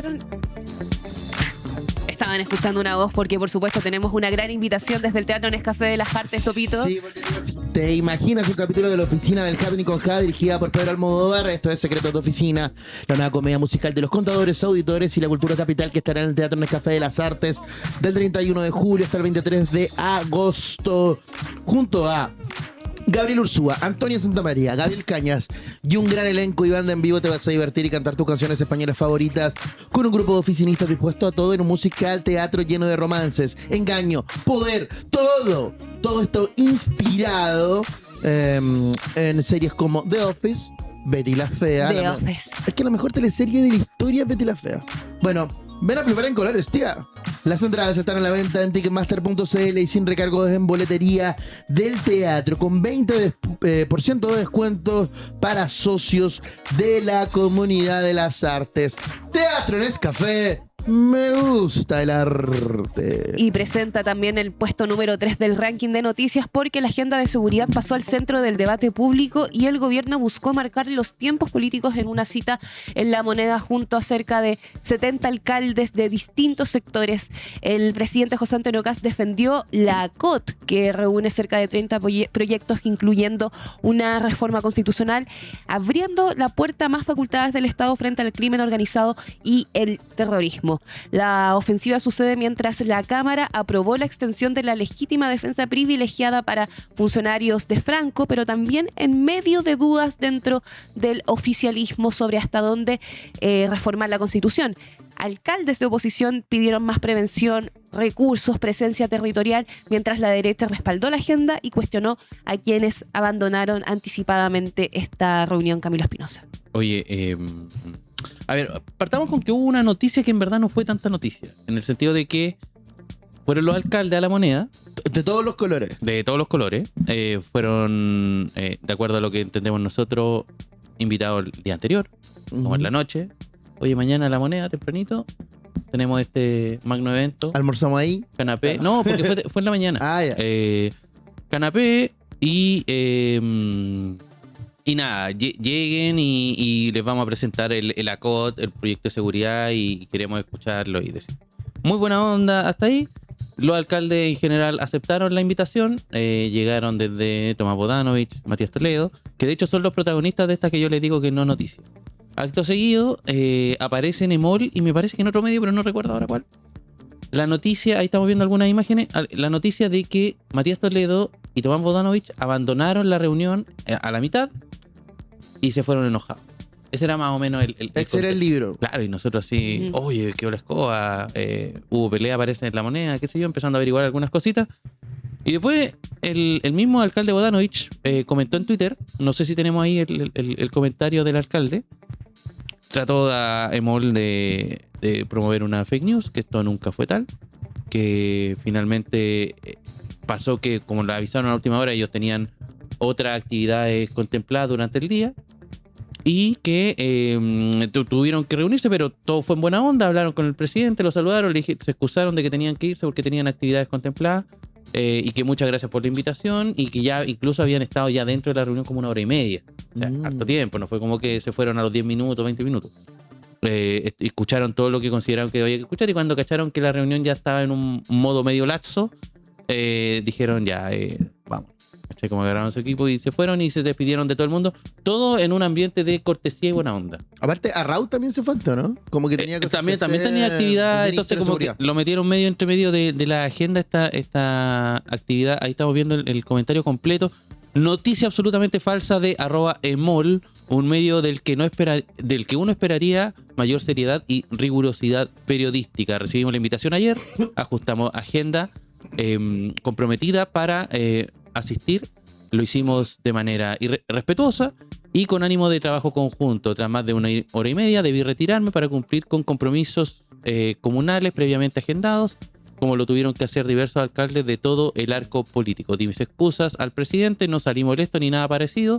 escucharon? Estaban escuchando una voz porque, por supuesto, tenemos una gran invitación desde el Teatro Nescafé de las Artes, Topito. Sí, porque te imaginas un capítulo de La Oficina del Happening con Jade, dirigida por Pedro Almodóvar. Esto es Secretos de Oficina, la nueva comedia musical de los contadores, auditores y la cultura capital, que estará en el Teatro Nescafé de las Artes del 31 de julio hasta el 23 de agosto, junto a Gabriel Ursúa, Antonia Santamaría, Gabriel Cañas y un gran elenco y banda en vivo. Te vas a divertir y cantar tus canciones españolas favoritas con un grupo de oficinistas dispuesto a todo en un musical teatro lleno de romances, engaño, poder, todo esto inspirado en series como The Office, Betty la Fea. The Office. Es que la mejor teleserie de la historia es Betty la Fea. Bueno, ven a flipar en colores, tía. Las entradas están a la venta en ticketmaster.cl y sin recargos en boletería del teatro, con 20% de descuentos para socios de la comunidad de las artes. Teatro Nescafé. Me gusta el arte. Y presenta también el puesto número 3 del ranking de noticias porque la agenda de seguridad pasó al centro del debate público y el gobierno buscó marcar los tiempos políticos en una cita en La Moneda junto a cerca de 70 alcaldes de distintos sectores. El presidente José Antonio Kast defendió la ACOT, que reúne cerca de 30 proyectos incluyendo una reforma constitucional, abriendo la puerta a más facultades del Estado frente al crimen organizado y el terrorismo. La ofensiva sucede mientras la Cámara aprobó la extensión de la legítima defensa privilegiada para funcionarios de Franco, pero también en medio de dudas dentro del oficialismo sobre hasta dónde reformar la Constitución. Alcaldes de oposición pidieron más prevención, recursos, presencia territorial, mientras la derecha respaldó la agenda y cuestionó a quienes abandonaron anticipadamente esta reunión. Camilo Espinosa. Oye, a ver, partamos con que hubo una noticia que en verdad no fue tanta noticia, en el sentido de que fueron los alcaldes a La Moneda. De todos los colores. De todos los colores. Fueron, de acuerdo a lo que entendemos nosotros, invitados el día anterior, como en la noche. Oye, mañana a La Moneda, tempranito, tenemos este magno evento. ¿Almorzamos ahí? Canapé. No, porque fue en la mañana. Ah, ya. Canapé y nada, lleguen y les vamos a presentar el ACOT, el proyecto de seguridad, y queremos escucharlo y decir. Muy buena onda hasta ahí. Los alcaldes en general aceptaron la invitación. Llegaron desde Tomás Bodanovich, Matías Toledo, que de hecho son los protagonistas de esta que yo les digo que no noticia. Acto seguido, aparece en Emol y me parece que en otro medio, pero no recuerdo ahora cuál. La noticia, ahí estamos viendo algunas imágenes, la noticia de que Matías Toledo y Tomás Bodanovich abandonaron la reunión a la mitad y se fueron enojados. Ese era más o menos Ese era el libro. Claro, y nosotros así, oye, qué la escoba, hubo pelea, aparece en La Moneda, qué sé yo, empezando a averiguar algunas cositas. Y después el mismo alcalde Bodanovich comentó en Twitter, no sé si tenemos ahí el comentario del alcalde, trató a Emol de promover una fake news, que esto nunca fue tal, que finalmente pasó que como lo avisaron a la última hora, ellos tenían otras actividades contempladas durante el día y que tuvieron que reunirse, pero todo fue en buena onda, hablaron con el presidente, lo saludaron, se excusaron de que tenían que irse porque tenían actividades contempladas. Y que muchas gracias por la invitación y que ya incluso habían estado ya dentro de la reunión como una hora y media. O sea, harto tiempo, no fue como que se fueron a los 10 minutos, 20 minutos. Escucharon todo lo que consideraron que había que escuchar y cuando cacharon que la reunión ya estaba en un modo medio laxo, dijeron ya, vamos. ¿Cachai? Como agarraron su equipo y se fueron y se despidieron de todo el mundo. Todo en un ambiente de cortesía y buena onda. Aparte, a Raúl también se faltó, ¿no? Como que tenía cosas también tenía actividad, entonces como que lo metieron medio entre medio de la agenda esta actividad. Ahí estamos viendo el comentario completo. Noticia absolutamente falsa de @emol, un medio del que uno esperaría mayor seriedad y rigurosidad periodística. Recibimos la invitación ayer, ajustamos agenda comprometida para asistir. Lo hicimos de manera respetuosa y con ánimo de trabajo conjunto. Tras más de una hora y media debí retirarme para cumplir con compromisos comunales previamente agendados, como lo tuvieron que hacer diversos alcaldes de todo el arco político. Di mis excusas al presidente, no salí molesto ni nada parecido,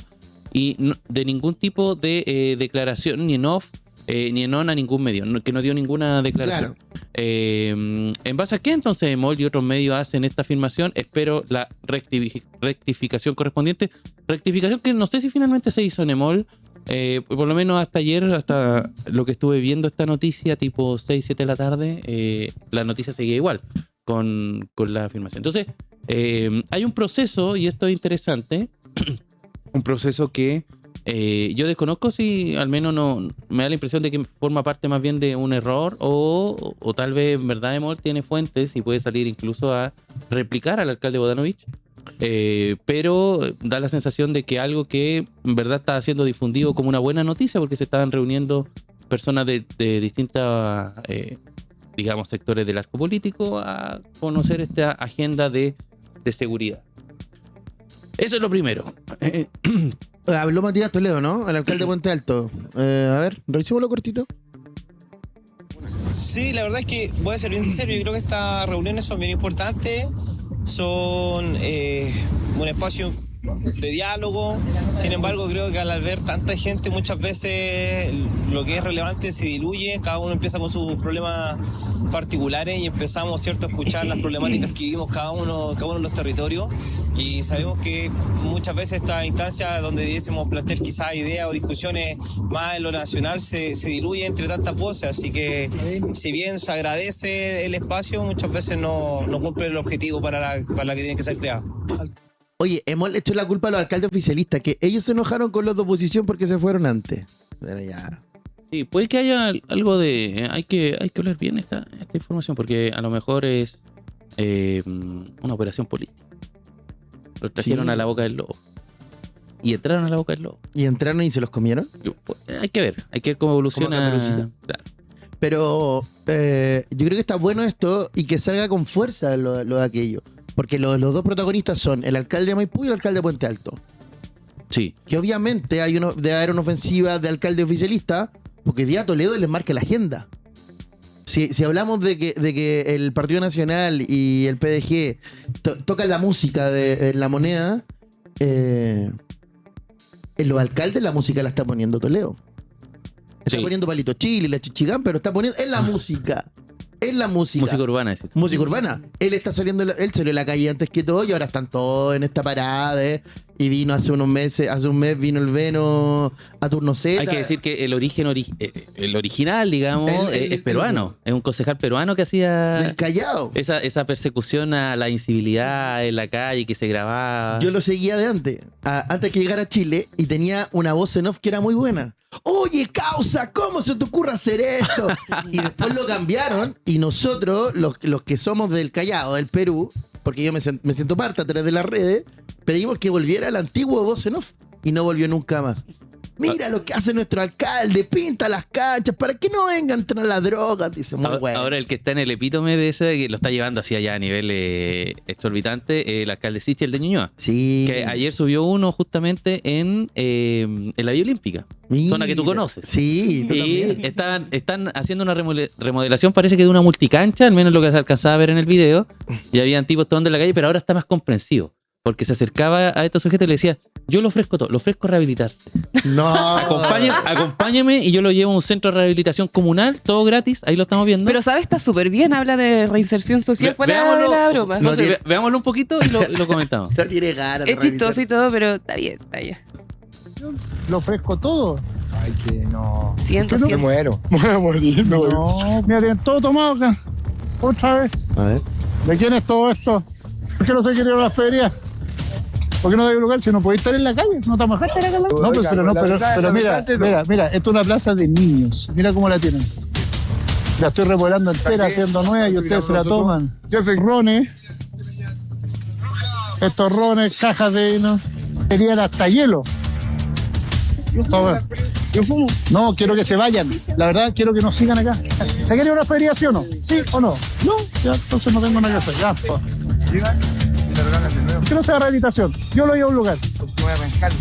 y de ningún tipo de declaración, ni en off, ni en on a ningún medio, que no dio ninguna declaración. Claro. ¿En base a qué entonces Emol y otros medios hacen esta afirmación? Espero la rectificación correspondiente. Rectificación que no sé si finalmente se hizo en Emol, Por lo menos hasta ayer, hasta lo que estuve viendo esta noticia, tipo 6, 7 de la tarde, la noticia seguía igual con la afirmación. Entonces, hay un proceso, y esto es interesante, un proceso que yo desconozco si al menos no me da la impresión de que forma parte más bien de un error o tal vez en verdad Emol tiene fuentes y puede salir incluso a replicar al alcalde Bodanovich. Pero da la sensación de que algo que en verdad está siendo difundido como una buena noticia porque se estaban reuniendo personas de distintas, digamos, sectores del arco político a conocer esta agenda de seguridad. Eso es lo primero. Habló Matías Toledo, ¿no? El alcalde de Puente Alto. A ver, revisémoslo cortito. Sí, la verdad es que voy a ser bien sincero, yo creo que estas reuniones son bien importantes, son un espacio de diálogo. Sin embargo, creo que al ver tanta gente muchas veces lo que es relevante se diluye, cada uno empieza con sus problemas particulares y empezamos, ¿cierto?, a escuchar las problemáticas que vivimos cada uno en los territorios, y sabemos que muchas veces estas instancias donde debiésemos plantear quizás ideas o discusiones más en lo nacional se diluye entre tantas voces, así que si bien se agradece el espacio, muchas veces no cumple el objetivo para la que tiene que ser creado. Oye, hemos hecho la culpa a los alcaldes oficialistas, que ellos se enojaron con los de oposición porque se fueron antes. Pero ya... Sí, puede que haya algo de... Hay que hablar bien esta información porque a lo mejor es una operación política. Lo trajeron a la boca del lobo. Y entraron a la boca del lobo. ¿Y entraron y se los comieron? Hay que ver cómo evoluciona. Claro. Pero yo creo que está bueno esto y que salga con fuerza lo de aquello. Porque los dos protagonistas son el alcalde de Maipú y el alcalde de Puente Alto. Sí. Que obviamente debe haber una ofensiva de alcalde oficialista, porque Díaz Toledo les marca la agenda. Si hablamos de que el Partido Nacional y el PDG tocan la música de La Moneda, en los alcaldes la música la está poniendo Toledo. Está poniendo Palito Chile, la Chichigán, pero está poniendo en la música. En la música. Música urbana, es Música urbana. Él está saliendo, él salió a la calle antes que todo y ahora están todos en esta parada. Y vino hace un mes vino el Veno a Turno Z. Hay que decir que el original, digamos, es peruano. Es un concejal peruano que hacía el Callao. Esa persecución a la incivilidad en la calle que se grababa. Yo lo seguía de antes que llegara a Chile, y tenía una voz en off que era muy buena. Oye, causa, ¿cómo se te ocurre hacer esto? Y después lo cambiaron, y nosotros, los que somos del Callao, del Perú, porque yo me siento parte a través de las redes, pedimos que volviera el antiguo voz en off, y no volvió nunca más. Mira lo que hace nuestro alcalde, pinta las canchas para que no vengan tras las drogas, dice. Muy bueno. Ahora el que está en el epítome de ese, que lo está llevando así allá a nivel exorbitante, el alcalde Sichel de Ñuñoa. Sí. Que ayer subió uno justamente en la Villa Olímpica. Mira. Zona que tú conoces. Sí, tú y también. están haciendo una remodelación, parece que de una multicancha, al menos lo que se alcanzaba a ver en el video. Y habían tipos tomando en la calle, pero ahora está más comprensivo. Porque se acercaba a estos sujetos y le decía, yo le ofrezco todo, le ofrezco rehabilitarse. No. Acompáñeme y yo lo llevo a un centro de rehabilitación comunal, todo gratis, ahí lo estamos viendo. Pero sabe, está súper bien, habla de reinserción social fuera de la broma. No sé, veámoslo un poquito y lo comentamos. No tiene ganas. Es chistoso y todo, pero está bien, está bien. Lo ofrezco todo. Ay, que no. Siento, Que no me siento. muero. Me voy a morir. Me voy. No, mira, tienen todo tomado acá. Otra vez. A ver. ¿De quién es todo esto? ¿Por qué no se quiere ir a las ferias? ¿Por qué no hay un lugar si no podéis estar en la calle? ¿No te amajaste estar acá en la calle? No, pero mira, esto es una plaza de niños. Mira cómo la tienen. La estoy remodelando entera, haciendo nueva y ustedes se la toman. Rones. Estos rones, cajas de vino. Querían hasta hielo. Yo fumo. No, quiero que se vayan. La verdad, quiero que nos sigan acá. ¿Se quiere una feria, sí o no? ¿Sí o no? No, ya, entonces no tengo nada que hacer. Ya, pues. Digan y me regalan de nuevo. Que no sea rehabilitación. Yo lo llevo a un lugar. Porque voy a arrancar.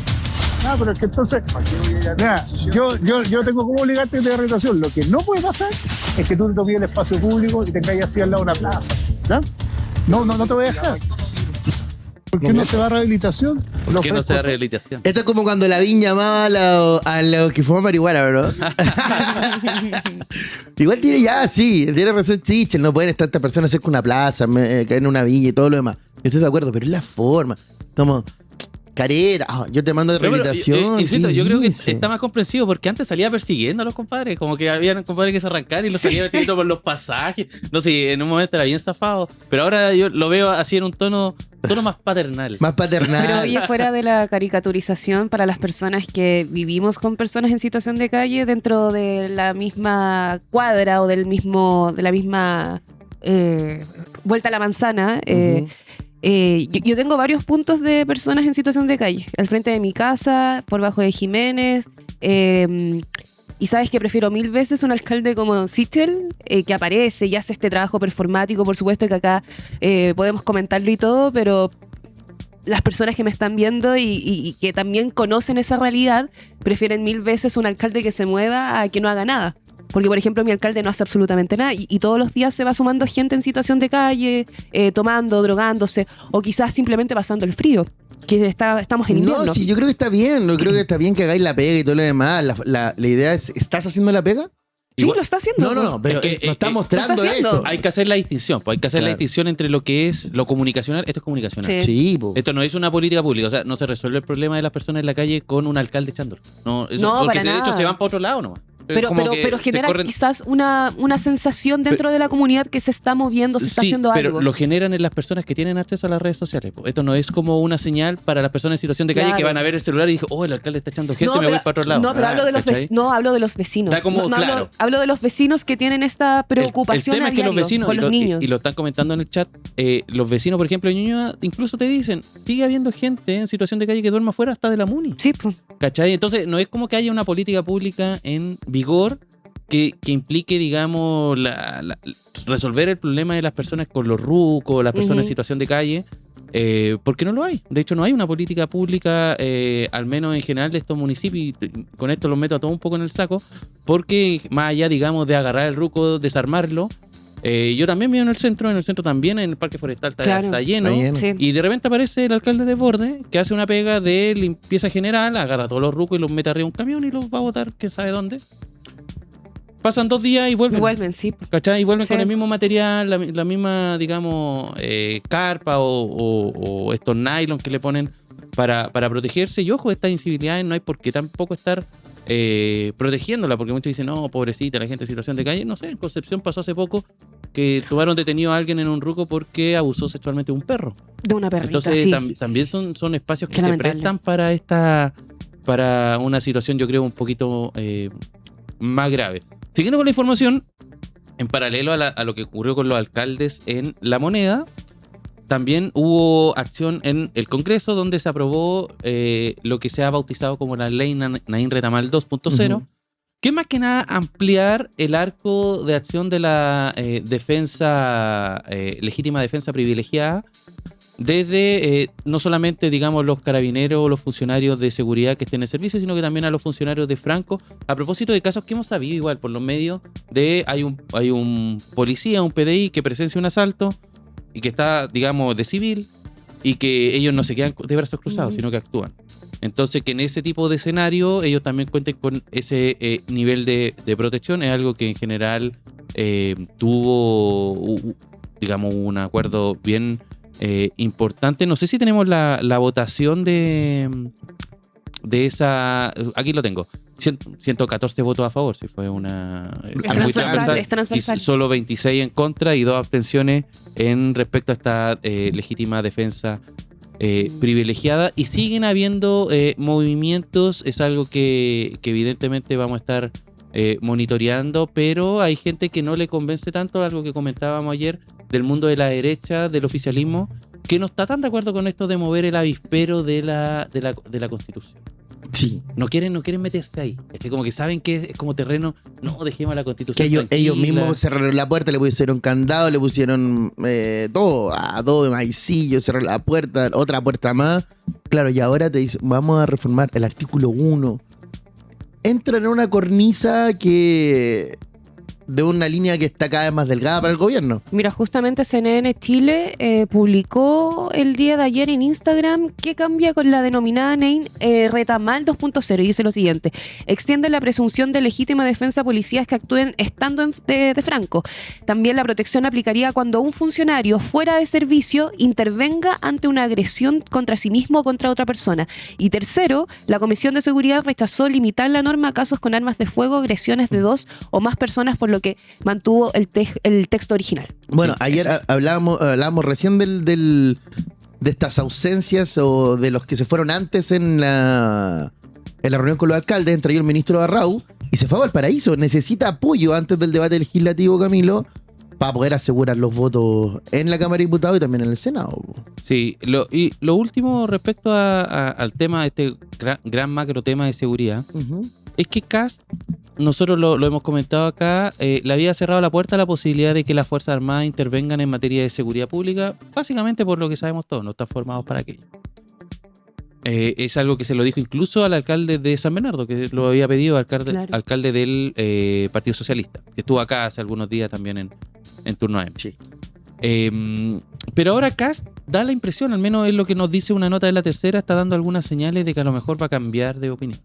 Ah, pero es que entonces, mira, yo tengo como obligarte de rehabilitación. Lo que no puede pasar es que tú te tomes el espacio público y tengas así al lado una plaza. ¿Ya? No te voy a dejar. ¿Por qué no se va a rehabilitación? ¿Por qué no se da rehabilitación? Esto es como cuando Lavín llamaba a los que fuman marihuana, bro. Igual tiene razón Sichel, no pueden estar estas personas cerca de una plaza, en una villa y todo lo demás. Yo estoy de acuerdo, pero es la forma. Como, mascarera. Yo te mando de Pero, rehabilitación. insisto, ¿qué yo creo que es eso? está más comprensivo porque antes salía persiguiendo a los compadres, como que había compadres que se arrancaban y los salía persiguiendo por los pasajes. No sé, en un momento era bien zafado, pero ahora yo lo veo así en un tono más paternal. Más paternal. Pero oye, fuera de la caricaturización para las personas que vivimos con personas en situación de calle dentro de la misma cuadra o de la misma vuelta a la manzana, Ujú. yo tengo varios puntos de personas en situación de calle. Al frente de mi casa, por bajo de Jiménez. Y sabes que prefiero 1000 veces un alcalde como Don Sichel, que aparece y hace este trabajo performático. Por supuesto que acá podemos comentarlo y todo, pero las personas que me están viendo y que también conocen esa realidad prefieren 1000 veces un alcalde que se mueva a que no haga nada. Porque, por ejemplo, mi alcalde no hace absolutamente nada y todos los días se va sumando gente en situación de calle, tomando, drogándose o quizás simplemente pasando el frío, que estamos en invierno. No, sí, yo creo que está bien. Yo creo que está bien que hagáis la pega y todo lo demás. La idea es, ¿estás haciendo la pega? Sí, Igual- lo está haciendo. No, pero Es que, nos está mostrando lo está haciendo. esto. Hay que hacer la distinción, pues hay que hacer la Claro. distinción entre lo que es lo comunicacional. Esto es comunicacional. Sí. Sí, po. Esto no es una política pública, o sea, no se resuelve el problema de las personas en la calle con un alcalde echándolo. No, eso, No, porque para de hecho nada. se van para otro lado nomás. Es Pero como que se genera corren- quizás una sensación dentro de la comunidad que se está moviendo, se está Sí, haciendo pero algo. lo generan en las personas que tienen acceso a las redes sociales. Po. Esto no es como una señal para las personas en situación de calle Claro. que van a ver el celular y dicen, oh, el alcalde está echando gente, me pero- voy para otro lado. No, pero hablo de los ¿cachai? hablo de los vecinos. Da como, No, claro. hablo de los vecinos que tienen esta preocupación el tema a es que los diario vecinos, con los niños. y lo están comentando en el chat, los vecinos, por ejemplo, en Ñuñoa, incluso te dicen, sigue habiendo gente en situación de calle que duerma afuera hasta de la MUNI. Sí, pues. ¿Cachai? Entonces, no es como que haya una política pública en vigor que implique, digamos, resolver el problema de las personas con los rucos, las personas en Ujú. situación de calle, porque no lo hay. De hecho, no hay una política pública, al menos en general, de estos municipios, y con esto los meto a todos un poco en el saco, porque más allá, digamos, de agarrar el ruco, desarmarlo, yo también vivo en el centro también, en el Parque Forestal Claro. está lleno. Está lleno. Sí. Y de repente aparece el alcalde de Borde, que hace una pega de limpieza general, agarra a todos los rucos y los mete arriba de un camión y los va a botar, quién sabe dónde. Pasan 2 días y vuelven. Vuelven, sí. ¿Cachai? Y vuelven Sí. con el mismo material, la misma, digamos, carpa o estos nylon que le ponen para protegerse. Y ojo, estas incivilidades no hay por qué tampoco estar protegiéndola, porque muchos dicen, no, pobrecita, la gente en situación de calle. No sé, en Concepción pasó hace poco que tuvieron detenido a alguien en un ruco porque abusó sexualmente de un perro. De una perrita, Entonces sí. también son espacios que Qué se lamentable. prestan para una situación, yo creo, un poquito más grave. Siguiendo con la información, en paralelo a lo que ocurrió con los alcaldes en La Moneda, también hubo acción en el Congreso donde se aprobó lo que se ha bautizado como la Ley Naín Retamal 2.0, Ujú. que es más que nada ampliar el arco de acción de la legítima defensa privilegiada desde no solamente, digamos, los carabineros o los funcionarios de seguridad que estén en servicio, sino que también a los funcionarios de Franco, a propósito de casos que hemos sabido igual por los medios de hay un policía, un PDI que presencia un asalto y que está, digamos, de civil y que ellos no se quedan de brazos cruzados, Ujú. sino que actúan. Entonces, que en ese tipo de escenario ellos también cuenten con ese nivel de protección, es algo que en general tuvo, digamos, un acuerdo bien importante. No sé si tenemos la votación de esa. Aquí lo tengo. 114 votos a favor, si fue una. Es muy transversal, es y transversal. solo 26 en contra y 2 abstenciones en respecto a esta legítima defensa privilegiada. Y siguen habiendo movimientos, es algo que evidentemente vamos a estar monitoreando, pero hay gente que no le convence tanto, algo que comentábamos ayer, del mundo de la derecha, del oficialismo, que no está tan de acuerdo con esto de mover el avispero de la Constitución. Sí. No quieren meterse ahí. Es como que saben que es como terreno, no, dejemos la Que Constitución ellos tranquila. mismos cerraron la puerta, le pusieron candado, le pusieron todo, adobe, maicillo, cerraron la puerta, otra puerta más. Claro, y ahora te dicen, vamos a reformar el artículo 1. Entran en una cornisa que de una línea que está cada vez más delgada para el gobierno. Mira, justamente CNN Chile publicó el día de ayer en Instagram que cambia con la denominada NEIN Retamal 2.0 y dice lo siguiente: extiende la presunción de legítima defensa a policías que actúen estando de franco. También la protección aplicaría cuando un funcionario fuera de servicio intervenga ante una agresión contra sí mismo o contra otra persona. Y tercero, la Comisión de Seguridad rechazó limitar la norma a casos con armas de fuego, agresiones de 2 o más personas, por lo que mantuvo el texto original. Bueno, Sí, ayer eso. hablábamos recién de estas ausencias o de los que se fueron antes en la reunión con los alcaldes, entre ellos el ministro Barrau, y se fue a Valparaíso. Necesita apoyo antes del debate legislativo, Camilo, para poder asegurar los votos en la Cámara de Diputados y también en el Senado. Sí, lo último respecto al tema, este gran macro tema de seguridad, es que Kast, nosotros lo hemos comentado acá, le había cerrado la puerta a la posibilidad de que las Fuerzas Armadas intervengan en materia de seguridad pública, básicamente por lo que sabemos todos, no están formados para aquello. Es algo que se lo dijo incluso al alcalde de San Bernardo, que lo había pedido al Claro. alcalde del Partido Socialista, que estuvo acá hace algunos días también en turno AM. Sí. Pero ahora Kast da la impresión, al menos es lo que nos dice una nota de La Tercera, está dando algunas señales de que a lo mejor va a cambiar de opinión.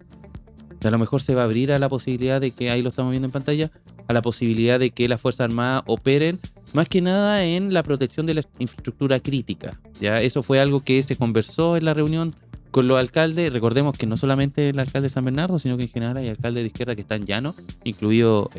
A lo mejor se va a abrir a la posibilidad de que, ahí lo estamos viendo en pantalla, a la posibilidad de que las Fuerzas Armadas operen más que nada en la protección de la infraestructura crítica. Ya eso fue algo que se conversó en la reunión con los alcaldes. Recordemos que no solamente el alcalde de San Bernardo, sino que en general hay alcaldes de izquierda que están llanos, incluido,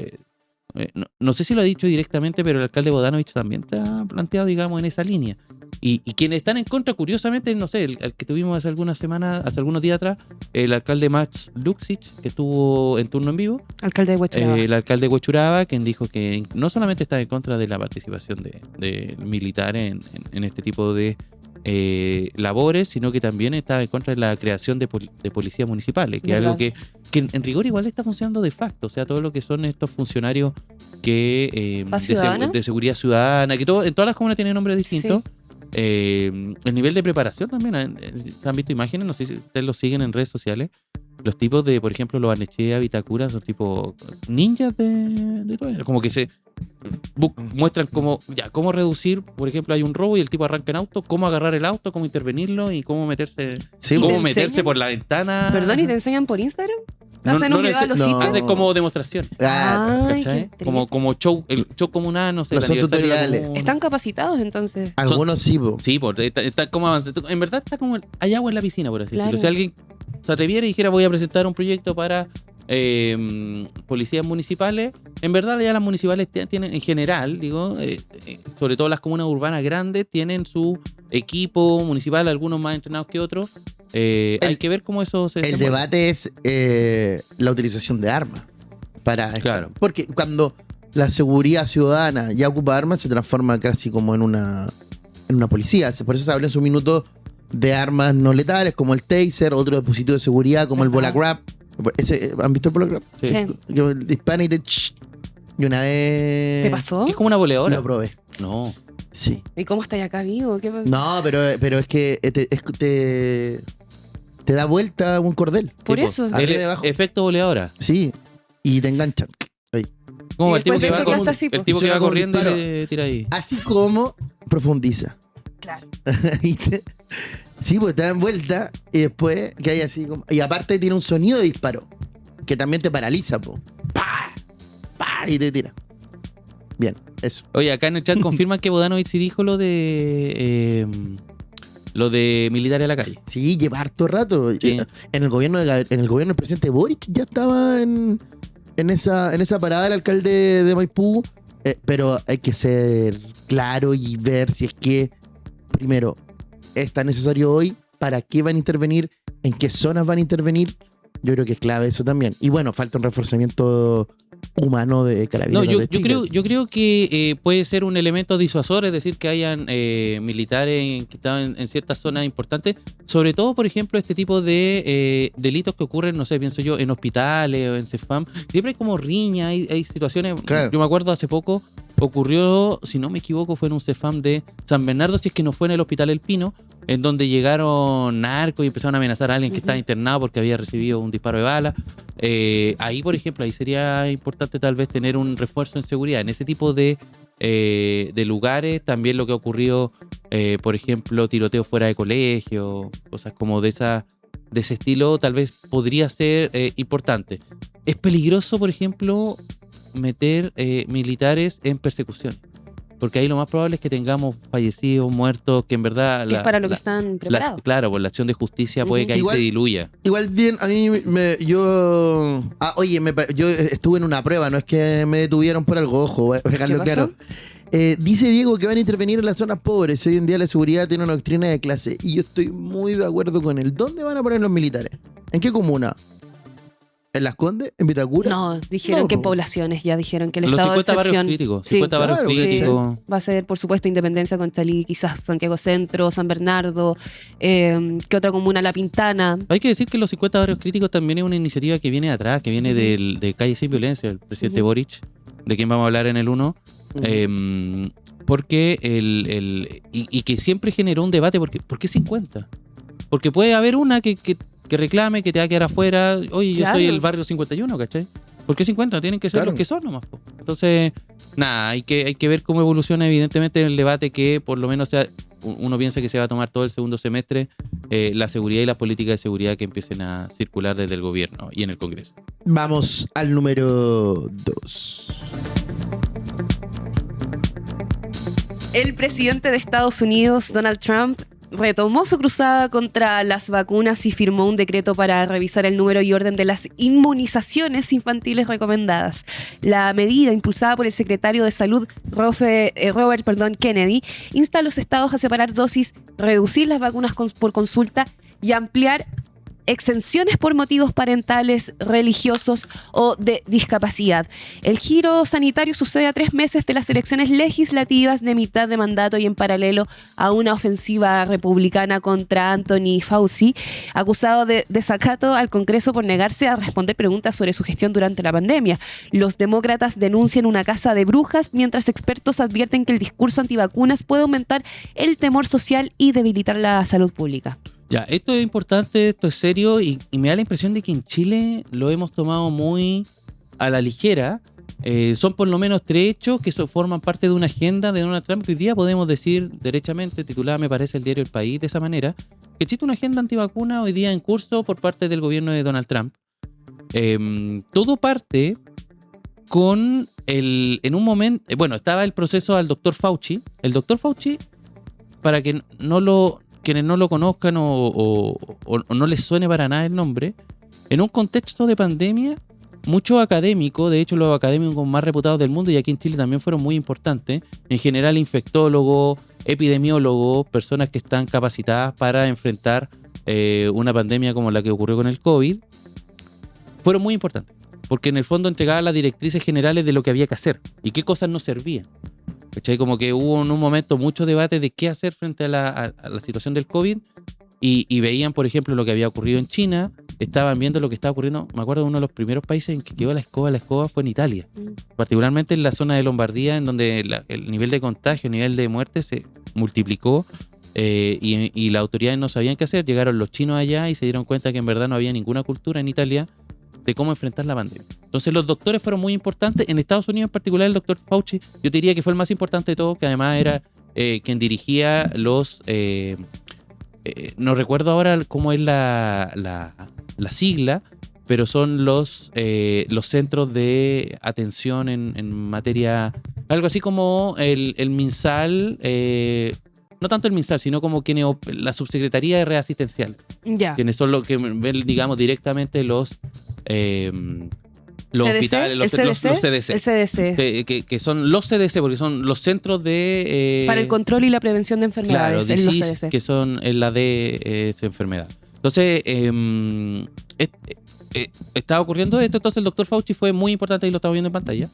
no sé si lo ha dicho directamente, pero el alcalde Bodanovich también está planteado, digamos, en esa línea. Y quienes están en contra, curiosamente, no sé, el que tuvimos hace algunas semanas, hace algunos días atrás, el alcalde Max Luksic, que estuvo en turno en vivo, Alcalde de Huechuraba. el alcalde de Huechuraba, quien dijo que no solamente está en contra de la participación de militares en este tipo de labores, sino que también está en contra de la creación de policías municipales, que es algo que en rigor igual está funcionando de facto. O sea, todo lo que son estos funcionarios que ¿Paz ciudadana? de seguridad ciudadana, que en todas las comunas tienen nombres distintos. El nivel de preparación también, se han visto imágenes, no sé si ustedes lo siguen en redes sociales, los tipos de, por ejemplo, los Arnechea, Vitacura, son tipo ninjas de todo, como que se muestran cómo reducir, por ejemplo, hay un robo y el tipo arranca en auto, cómo agarrar el auto, cómo intervenirlo y cómo meterse, Sí, ¿Y cómo te meterse enseñan? por la ventana. Perdón, ¿y te enseñan por Instagram? No, ¿Hacen no un video a los no. sitios? Hace como demostración. Ah, Ay, ¿Cachai? qué Como show, el show comunal, no sé. No el son aniversario de la tutoriales. comuna. Están capacitados entonces. algunos sí, po. Sí, está como avanzado. En verdad está como hay agua en la piscina, por así Claro. decirlo. Si alguien se atreviera y dijera voy a presentar un proyecto para policías municipales, en verdad ya las municipales tienen en general, digo, sobre todo las comunas urbanas grandes, tienen su equipo municipal, algunos más entrenados que otros. Hay que ver cómo eso se El desenvuelve. debate es la utilización de armas. Claro. Porque cuando la seguridad ciudadana ya ocupa armas, se transforma casi como en una policía. Por eso se habló en su minuto de armas no letales, como el taser, otro dispositivo de seguridad, como el Ajá. Volacrap. ¿Han visto el Volacrap? Sí. Sí. Que dispara y y una vez ¿Te pasó? Es como una boleadora. lo probé. No. Sí. ¿Y cómo estáis acá vivo? ¿Qué... No, pero es que te da vuelta un cordel. Por Tipo, eso. Arriba y abajo. efecto boleadora. Sí. Y te enganchan. Como Y el tipo después que te va sacaste con, así, el po. tipo que Suena va como un corriendo y disparo. le tira ahí. Así como profundiza. Claro. ¿Viste? Sí, pues te dan vuelta y después que hay así como. Y aparte tiene un sonido de disparo que también te paraliza, po. ¡Pah! ¡Pah! Y te tira. Bien, eso. Oye, acá en el chat confirman que Bodanovich sí dijo lo de militares a la calle. Sí, lleva harto rato. Sí. En el gobierno del presidente Boric ya estaba en esa parada el alcalde de Maipú. Pero hay que ser claro y ver si es que, primero, es tan necesario hoy, para qué van a intervenir, en qué zonas van a intervenir. Yo creo que es clave eso también. Y bueno, falta un reforzamiento humano de No, carabineros de Chile. yo creo que puede ser un elemento disuasor, es decir, que hayan militares que están en ciertas zonas importantes, sobre todo, por ejemplo, este tipo de delitos que ocurren, no sé, pienso yo, en hospitales o en CEFAM. Siempre hay como riña, hay situaciones. Claro. Yo me acuerdo hace poco ocurrió, si no me equivoco, fue en un CEFAM de San Bernardo, si es que no fue en el Hospital El Pino, en donde llegaron narcos y empezaron a amenazar a alguien que estaba internado porque había recibido un disparo de bala. Ahí, por ejemplo, ahí sería importante tal vez tener un refuerzo en seguridad. En ese tipo de lugares, también lo que ha ocurrido, por ejemplo, tiroteo fuera de colegio, cosas como de ese estilo, tal vez podría ser importante. Es peligroso, por ejemplo, meter militares en persecución, porque ahí lo más probable es que tengamos fallecidos, muertos, que en verdad... Que es para lo que están preparados. Claro, pues la acción de justicia puede que ahí Igual- se diluya. Igual bien, a mí yo estuve en una prueba, no es que me detuvieron por algo, ojo, voy a dejarlo ¿Qué pasó? claro. Dice Diego que van a intervenir en las zonas pobres. Hoy en día la seguridad tiene una doctrina de clase y yo estoy muy de acuerdo con él. ¿Dónde van a poner los militares? ¿En qué comuna? ¿En Las Condes? ¿En Vitacura? No, dijeron No, que en po. poblaciones ya dijeron que el Los estado de 50 barrios excepción críticos. Sí, 50 barrios claro, críticos. va a ser, por supuesto, Independencia, Conchalí, quizás Santiago Centro, San Bernardo, ¿qué otra comuna? La Pintana. Hay que decir que los 50 barrios críticos también es una iniciativa que viene de atrás, que viene de Calle Sin Violencia, el presidente Boric, de quien vamos a hablar en el 1. Porque y que siempre generó un debate, porque ¿por qué 50? Porque puede haber una que reclame, que te va a quedar afuera. Oye, yo Claro. soy el barrio 51, ¿cachai? ¿Por qué 50? Tienen que ser Claro. los que son nomás, po. Entonces, nada, hay que ver cómo evoluciona evidentemente el debate, que por lo menos uno piensa que se va a tomar todo el segundo semestre, la seguridad y las políticas de seguridad que empiecen a circular desde el gobierno y en el Congreso. Vamos al número 2. El presidente de Estados Unidos, Donald Trump, retomó su cruzada contra las vacunas y firmó un decreto para revisar el número y orden de las inmunizaciones infantiles recomendadas. La medida, impulsada por el secretario de Salud Robert Kennedy, insta a los estados a separar dosis, reducir las vacunas por consulta y ampliar exenciones por motivos parentales, religiosos o de discapacidad. El giro sanitario sucede a 3 meses de las elecciones legislativas de mitad de mandato y en paralelo a una ofensiva republicana contra Anthony Fauci, acusado de desacato al Congreso por negarse a responder preguntas sobre su gestión durante la pandemia. Los demócratas denuncian una caza de brujas, mientras expertos advierten que el discurso antivacunas puede aumentar el temor social y debilitar la salud pública. Ya, esto es importante, esto es serio y me da la impresión de que en Chile lo hemos tomado muy a la ligera. Son por lo menos 3 hechos que forman parte de una agenda de Donald Trump, que hoy día podemos decir derechamente, titulada me parece el diario El País de esa manera, que existe una agenda antivacuna hoy día en curso por parte del gobierno de Donald Trump. Todo parte con en un momento, estaba el proceso al doctor Fauci. El doctor Fauci, para que quienes no lo conozcan o no les suene para nada el nombre, en un contexto de pandemia, muchos académicos, de hecho los académicos más reputados del mundo y aquí en Chile también fueron muy importantes, en general infectólogos, epidemiólogos, personas que están capacitadas para enfrentar una pandemia como la que ocurrió con el COVID, fueron muy importantes, porque en el fondo entregaban las directrices generales de lo que había que hacer y qué cosas no servían. ¿Cachai? Como que hubo en un momento mucho debate de qué hacer frente a la situación del COVID y veían, por ejemplo, lo que había ocurrido en China, estaban viendo lo que estaba ocurriendo. Me acuerdo de uno de los primeros países en que quedó la escoba fue en Italia, particularmente en la zona de Lombardía, en donde el nivel de contagio, el nivel de muerte se multiplicó y las autoridades no sabían qué hacer. Llegaron los chinos allá y se dieron cuenta que en verdad no había ninguna cultura en Italia de cómo enfrentar la pandemia. Entonces los doctores fueron muy importantes. En Estados Unidos en particular el doctor Fauci, yo te diría que fue el más importante de todos, que además era quien dirigía los... no recuerdo ahora cómo es la sigla, pero son los centros de atención en materia... Algo así como el MinSal... no tanto el MinSal, sino como la subsecretaría de redes asistenciales, Ya. quienes son los que ven, digamos, directamente los CDC, hospitales, los CDC. El CDC. Que son los CDC, porque son los centros de... Para el control y la prevención de Claro, enfermedades. Los disease, CDC. que son la de esa enfermedad. Entonces, estaba ocurriendo esto, entonces el doctor Fauci fue muy importante y lo estamos viendo en pantalla.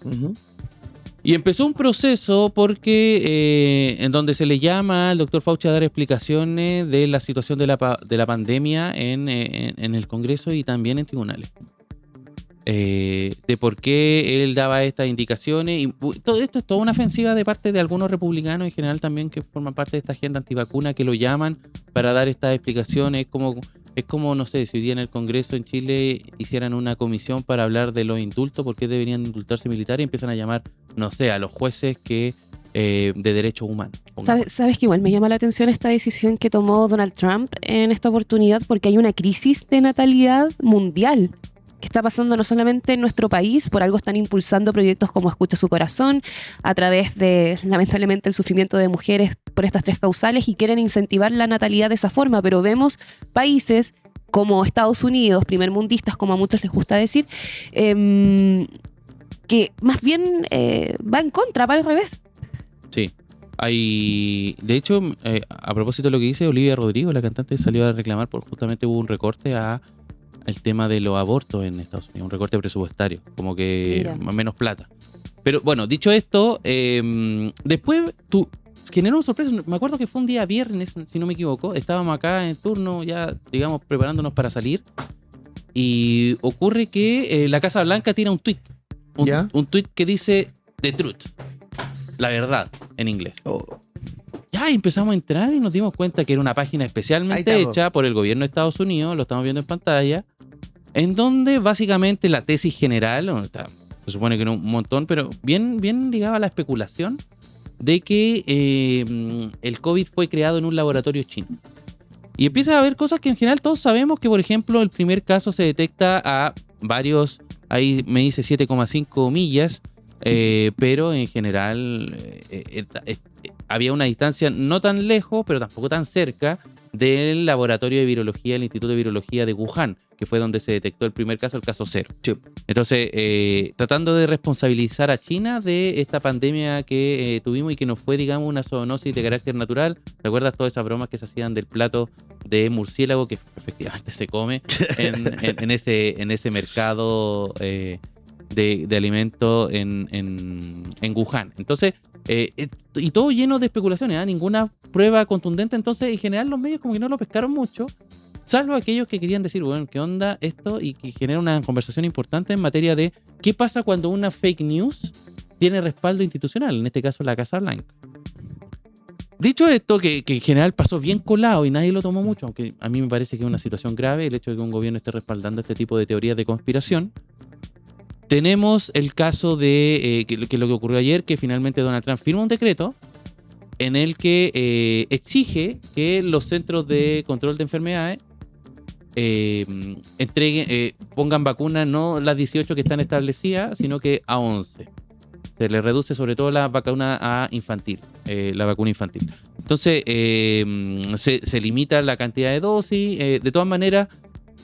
Y empezó un proceso porque en donde se le llama al doctor Fauci a dar explicaciones de la situación de la pandemia en el Congreso y también en tribunales. de por qué él daba estas indicaciones. Y todo esto es toda una ofensiva de parte de algunos republicanos en general también que forman parte de esta agenda antivacuna que lo llaman para dar estas explicaciones. Es como, no sé, si hoy día en el Congreso en Chile hicieran una comisión para hablar de los indultos, por qué deberían indultarse militares y empiezan a llamar, no sé, a los jueces que de derechos humanos. ¿Sabes que igual me llama la atención esta decisión que tomó Donald Trump en esta oportunidad? Porque hay una crisis de natalidad mundial que está pasando no solamente en nuestro país, por algo están impulsando proyectos como Escucha su corazón, a través de, lamentablemente, el sufrimiento de mujeres por estas 3 causales y quieren incentivar la natalidad de esa forma, pero vemos países como Estados Unidos, primermundistas, como a muchos les gusta decir, que más bien va en contra, va al revés. Sí. De hecho, a propósito de lo que dice Olivia Rodrigo, la cantante salió a reclamar por justamente hubo un recorte el tema de los abortos en Estados Unidos, un recorte presupuestario, como que menos plata. Pero bueno, dicho esto, después generó una sorpresa. Me acuerdo que fue un día viernes, si no me equivoco, estábamos acá en turno ya, digamos, preparándonos para salir y ocurre que la Casa Blanca tira un tweet, un tweet que dice The Truth, la verdad, en inglés. Ya empezamos a entrar y nos dimos cuenta que era una página especialmente hecha por el gobierno de Estados Unidos, lo estamos viendo en pantalla, en donde básicamente la tesis general, se supone que no un montón, pero bien ligada a la especulación de que el COVID fue creado en un laboratorio chino. Y empieza a haber cosas que en general todos sabemos que, por ejemplo, el primer caso se detecta a varios, ahí me dice 7,5 millas, pero en general había una distancia no tan lejos, pero tampoco tan cerca del laboratorio de virología, el Instituto de Virología de Wuhan, que fue donde se detectó el primer caso, el caso 0. Sí. Entonces, tratando de responsabilizar a China de esta pandemia que tuvimos y que no fue, digamos, una zoonosis de carácter natural. ¿Te acuerdas todas esas bromas que se hacían del plato de murciélago que efectivamente se come en ese mercado de alimentos en Wuhan? Entonces, y todo lleno de especulaciones, ninguna prueba contundente. Entonces, en general, los medios como que no lo pescaron mucho, salvo aquellos que querían decir, bueno, ¿qué onda esto? Y que genera una conversación importante en materia de qué pasa cuando una fake news tiene respaldo institucional, en este caso la Casa Blanca. Dicho esto, que en general pasó bien colado y nadie lo tomó mucho, aunque a mí me parece que es una situación grave el hecho de que un gobierno esté respaldando este tipo de teorías de conspiración. Tenemos el caso de que lo que ocurrió ayer, que finalmente Donald Trump firma un decreto en el que exige que los centros de control de enfermedades pongan vacunas no las 18 que están establecidas, sino que a 11. Se le reduce sobre todo la vacuna la vacuna infantil. Entonces se limita la cantidad de dosis. De todas maneras,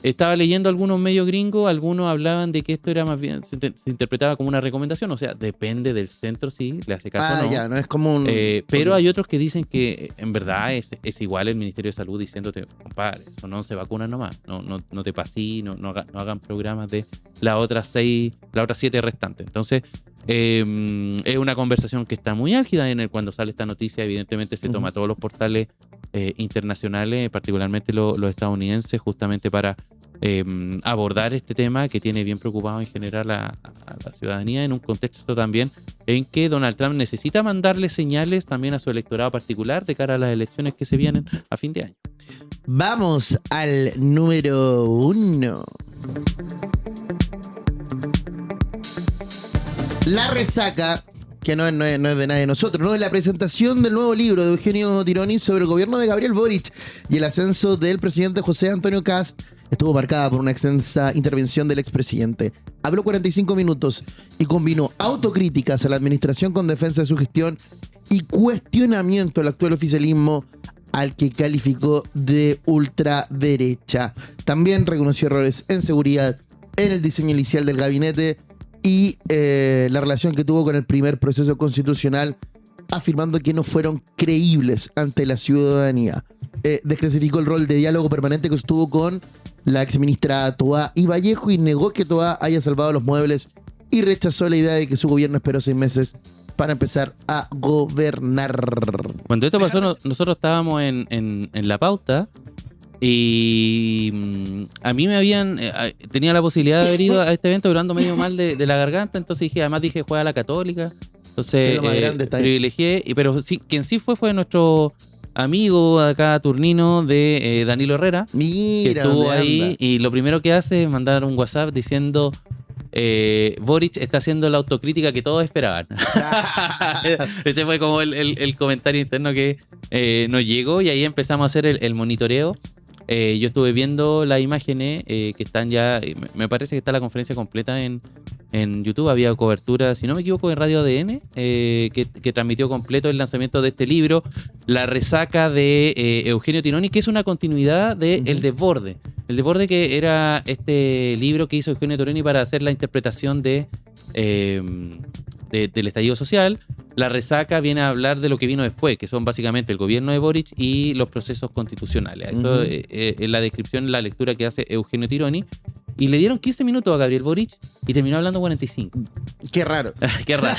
estaba leyendo algunos medios gringos, algunos hablaban de que esto era más bien, se interpretaba como una recomendación, o sea, depende del centro si le hace caso o no. Ya, no es como un... pero hay otros que dicen que en verdad es igual el Ministerio de Salud diciéndote, compadre, eso no se vacuna nomás, no te pasí, no hagan programas de las otras 7 restantes. Entonces, es una conversación que está muy álgida cuando sale esta noticia. Evidentemente se toma todos los portales internacionales, particularmente los estadounidenses, justamente para abordar este tema que tiene bien preocupado en general a la ciudadanía, en un contexto también en que Donald Trump necesita mandarle señales también a su electorado particular de cara a las elecciones que se vienen a fin de año. Vamos al número 1. La resaca, que no es de nadie de nosotros, no es la presentación del nuevo libro de Eugenio Tironi sobre el gobierno de Gabriel Boric y el ascenso del presidente José Antonio Kast estuvo marcada por una extensa intervención del expresidente. Habló 45 minutos y combinó autocríticas a la administración con defensa de su gestión y cuestionamiento al actual oficialismo al que calificó de ultraderecha. También reconoció errores en seguridad, en el diseño inicial del gabinete y la relación que tuvo con el primer proceso constitucional, afirmando que no fueron creíbles ante la ciudadanía. Desclasificó el rol de diálogo permanente que estuvo con la exministra Toá y Vallejo y negó que Toá haya salvado los muebles y rechazó la idea de que su gobierno esperó 6 meses para empezar a gobernar. Cuando esto pasó, nosotros estábamos en la pauta Y a mí me habían... tenía la posibilidad de haber ido a este evento, pero ando medio mal de la garganta, entonces además dije, juega la Católica. Entonces, Que es lo más grande, está ahí. privilegié, pero sí, quien sí fue nuestro amigo acá turnino de Danilo Herrera, que Mira, estuvo ¿dónde ahí, anda? y lo primero que hace es mandar un WhatsApp diciendo Boric está haciendo la autocrítica que todos esperaban. Ese fue como el comentario interno que nos llegó, y ahí empezamos a hacer el monitoreo. Yo estuve viendo las imágenes que están ya, me parece que está la conferencia completa en YouTube. Había cobertura, si no me equivoco, en Radio ADN, que transmitió completo el lanzamiento de este libro, La resaca de Eugenio Tironi, que es una continuidad de El Desborde. El Desborde, que era este libro que hizo Eugenio Tironi para hacer la interpretación del estallido social. La resaca viene a hablar de lo que vino después, que son básicamente el gobierno de Boric y los procesos constitucionales. Eso es la descripción, la lectura que hace Eugenio Tironi. Y le dieron 15 minutos a Gabriel Boric y terminó hablando 45. Qué raro. Qué raro.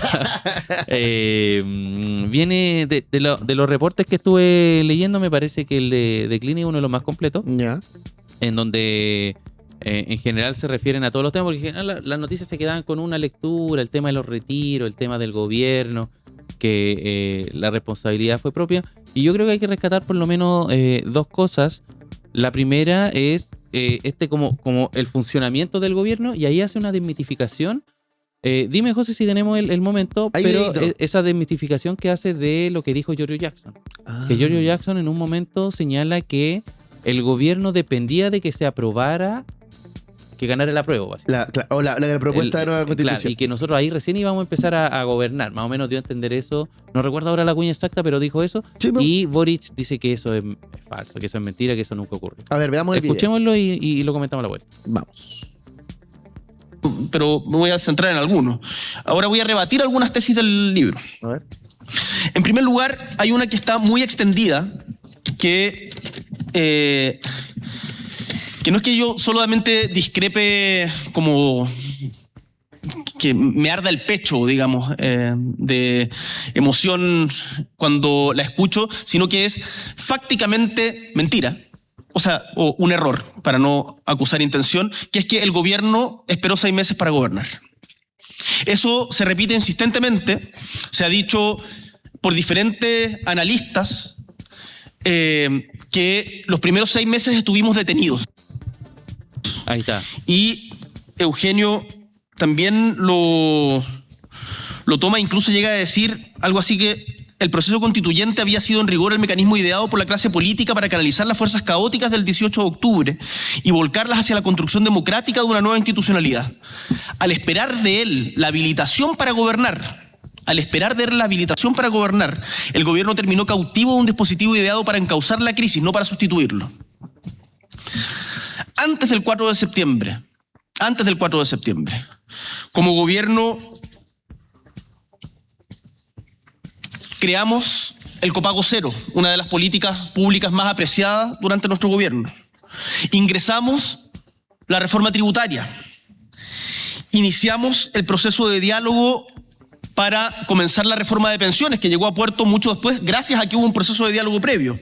Viene de los reportes que estuve leyendo, me parece que el de Clini es uno de los más completos, Ya. en donde en general se refieren a todos los temas, porque en general las noticias se quedaban con una lectura, el tema de los retiros, el tema del gobierno, que la responsabilidad fue propia. Y yo creo que hay que rescatar por lo menos dos cosas. La primera es como el funcionamiento del gobierno, y ahí hace una desmitificación. Dime, José, si tenemos el momento, Ahí, pero Edito. esa desmitificación que hace de lo que dijo Giorgio Jackson. Que Giorgio Jackson en un momento señala que el gobierno dependía de que se aprobara, que ganara el apruebo, básicamente. La propuesta de nueva constitución. Claro, y que nosotros ahí recién íbamos a empezar a gobernar. Más o menos dio a entender eso. No recuerdo ahora la cuña exacta, pero dijo eso. Sí, pues. Y Boric dice que eso es falso, que eso es mentira, que eso nunca ocurre. A ver, veamos el video. Escuchémoslo y lo comentamos a la vuelta. Vamos. Pero me voy a centrar en algunos. Ahora voy a rebatir algunas tesis del libro. A ver. En primer lugar, hay una que está muy extendida, que no es que yo solamente discrepe como que me arda el pecho, digamos, de emoción cuando la escucho, sino que es fácticamente mentira. O sea, o un error, para no acusar intención, que es que el gobierno esperó 6 meses para gobernar. Eso se repite insistentemente, se ha dicho por diferentes analistas que los primeros 6 meses estuvimos detenidos. Ahí está. Y Eugenio también lo toma, incluso llega a decir algo así que el proceso constituyente había sido en rigor el mecanismo ideado por la clase política para canalizar las fuerzas caóticas del 18 de octubre y volcarlas hacia la construcción democrática de una nueva institucionalidad. Al esperar de él la habilitación para gobernar, el gobierno terminó cautivo de un dispositivo ideado para encauzar la crisis, no para sustituirlo. Antes del 4 de septiembre, como gobierno creamos el copago cero, una de las políticas públicas más apreciadas durante nuestro gobierno. Ingresamos la reforma tributaria. Iniciamos el proceso de diálogo para comenzar la reforma de pensiones, que llegó a puerto mucho después, gracias a que hubo un proceso de diálogo previo.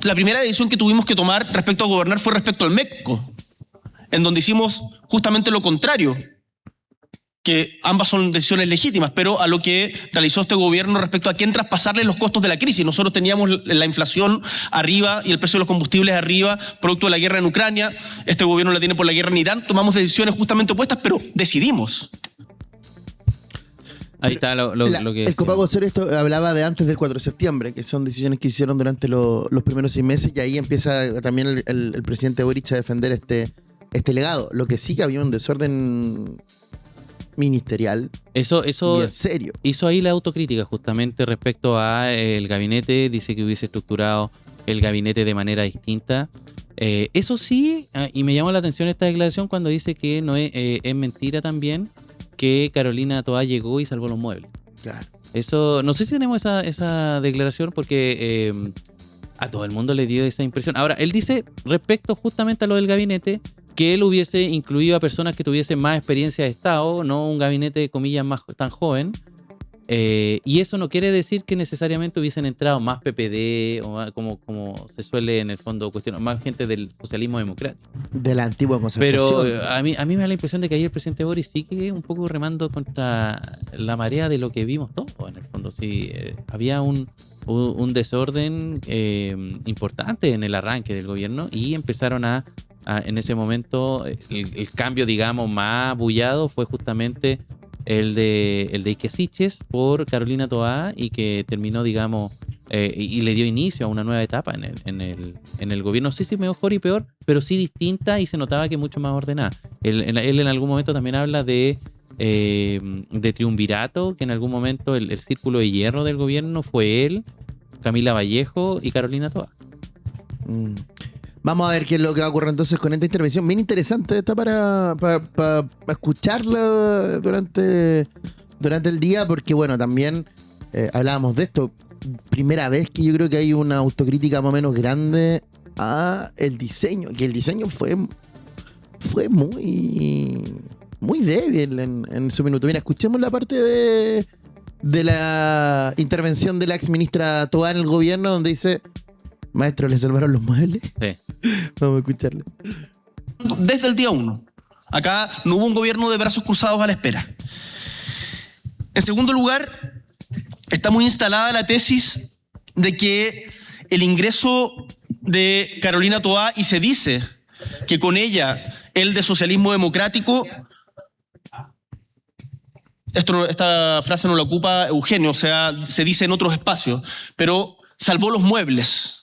La primera decisión que tuvimos que tomar respecto a gobernar fue respecto al MECCO, en donde hicimos justamente lo contrario, que ambas son decisiones legítimas, pero a lo que realizó este gobierno respecto a quién traspasarle los costos de la crisis. Nosotros teníamos la inflación arriba y el precio de los combustibles arriba, producto de la guerra en Ucrania. Este gobierno la tiene por la guerra en Irán. Tomamos decisiones justamente opuestas, pero decidimos. Ahí está lo que... El copago cero, esto hablaba de antes del 4 de septiembre, que son decisiones que hicieron durante los primeros 6 meses, y ahí empieza también el presidente Boric a defender este legado. Lo que sí que había un desorden ministerial Eso bien serio. hizo ahí la autocrítica justamente respecto a el gabinete. Dice que hubiese estructurado el gabinete de manera distinta. Eso sí, y me llamó la atención esta declaración cuando dice que no es mentira también que Carolina Toá llegó y salvó los muebles. Claro. Eso, no sé si tenemos esa declaración porque a todo el mundo le dio esa impresión. Ahora, él dice respecto justamente a lo del gabinete que él hubiese incluido a personas que tuviesen más experiencia de Estado, no un gabinete de comillas más tan joven. Y eso no quiere decir que necesariamente hubiesen entrado más PPD o más, como se suele en el fondo cuestionar, más gente del socialismo democrático. De la antigua concertación. Pero a mí me da la impresión de que ahí el presidente Boris sigue un poco remando contra la marea de lo que vimos todos, en el fondo. Sí, había un desorden importante en el arranque del gobierno y empezaron en ese momento, el cambio, digamos, más bullado fue justamente el de Iker Siches por Carolina Toá, y que terminó, digamos, y le dio inicio a una nueva etapa en el gobierno. No sé si mejor y peor, pero sí distinta, y se notaba que mucho más ordenada. Él en algún momento también habla de triunvirato, que en algún momento el círculo de hierro del gobierno fue él, Camila Vallejo y Carolina Toá. Vamos a ver qué es lo que va a ocurrir entonces con esta intervención. Bien interesante, está para escucharla durante el día, porque bueno, también hablábamos de esto. Primera vez que yo creo que hay una autocrítica más o menos grande a el diseño, que el diseño fue muy débil en su minuto. Mira, escuchemos la parte de la intervención de la ex ministra Toá en el gobierno, donde dice: maestro, ¿le salvaron los muebles? Sí. Vamos a escucharle. Desde el día 1. Acá no hubo un gobierno de brazos cruzados a la espera. En segundo lugar, está muy instalada la tesis de que el ingreso de Carolina Toá, y se dice que con ella el de socialismo democrático, esta frase no la ocupa Eugenio, o sea, se dice en otros espacios, pero salvó los muebles.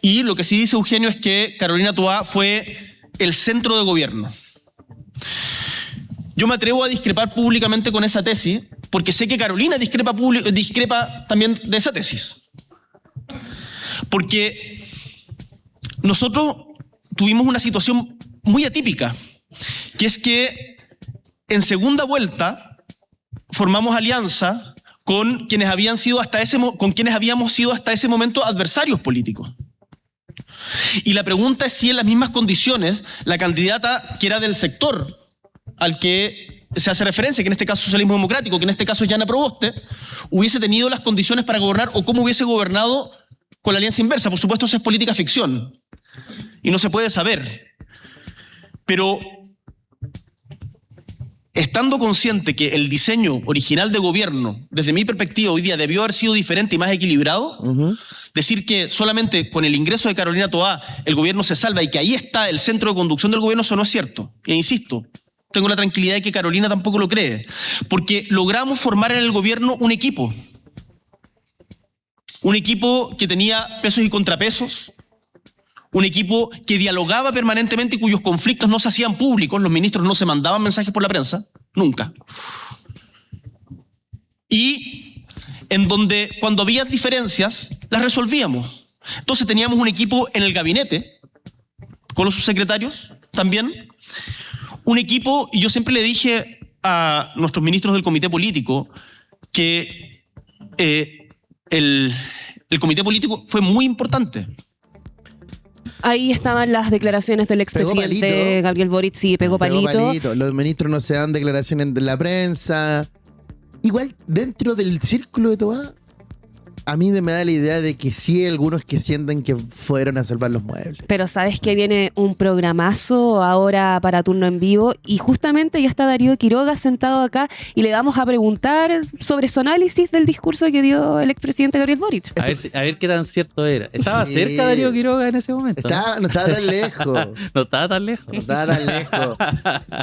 Y lo que sí dice Eugenio es que Carolina Toá fue el centro de gobierno. Yo me atrevo a discrepar públicamente con esa tesis, porque sé que Carolina discrepa también de esa tesis. Porque nosotros tuvimos una situación muy atípica, que es que en segunda vuelta formamos alianza con quienes habíamos sido hasta ese momento adversarios políticos. Y la pregunta es si en las mismas condiciones la candidata que era del sector al que se hace referencia, que en este caso es socialismo democrático, que en este caso es Yana Proboste, hubiese tenido las condiciones para gobernar, o cómo hubiese gobernado con la alianza inversa. Por supuesto, eso es política ficción y no se puede saber. Pero estando consciente que el diseño original de gobierno, desde mi perspectiva hoy día, debió haber sido diferente y más equilibrado, decir que solamente con el ingreso de Carolina Toá el gobierno se salva y que ahí está el centro de conducción del gobierno, eso no es cierto. E insisto, tengo la tranquilidad de que Carolina tampoco lo cree, porque logramos formar en el gobierno un equipo que tenía pesos y contrapesos, un equipo que dialogaba permanentemente y cuyos conflictos no se hacían públicos. Los ministros no se mandaban mensajes por la prensa, nunca. Y en donde cuando había diferencias, las resolvíamos. Entonces teníamos un equipo en el gabinete, con los subsecretarios también. Un equipo, y yo siempre le dije a nuestros ministros del comité político que el comité político fue muy importante. Ahí estaban las declaraciones del expresidente Gabriel Boric, sí, pegó palito. Los ministros no se dan declaraciones de la prensa. Igual, dentro del círculo de Toá, a mí me da la idea de que sí hay algunos que sienten que fueron a salvar los muebles. Pero sabes que viene un programazo ahora para Turno en Vivo, y justamente ya está Darío Quiroga sentado acá y le vamos a preguntar sobre su análisis del discurso que dio el expresidente Gabriel Boric. A ver qué tan cierto era. ¿Estaba cerca Darío Quiroga en ese momento? No estaba tan lejos. No estaba tan lejos.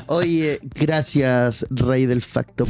Oye, gracias, Rey del Facto.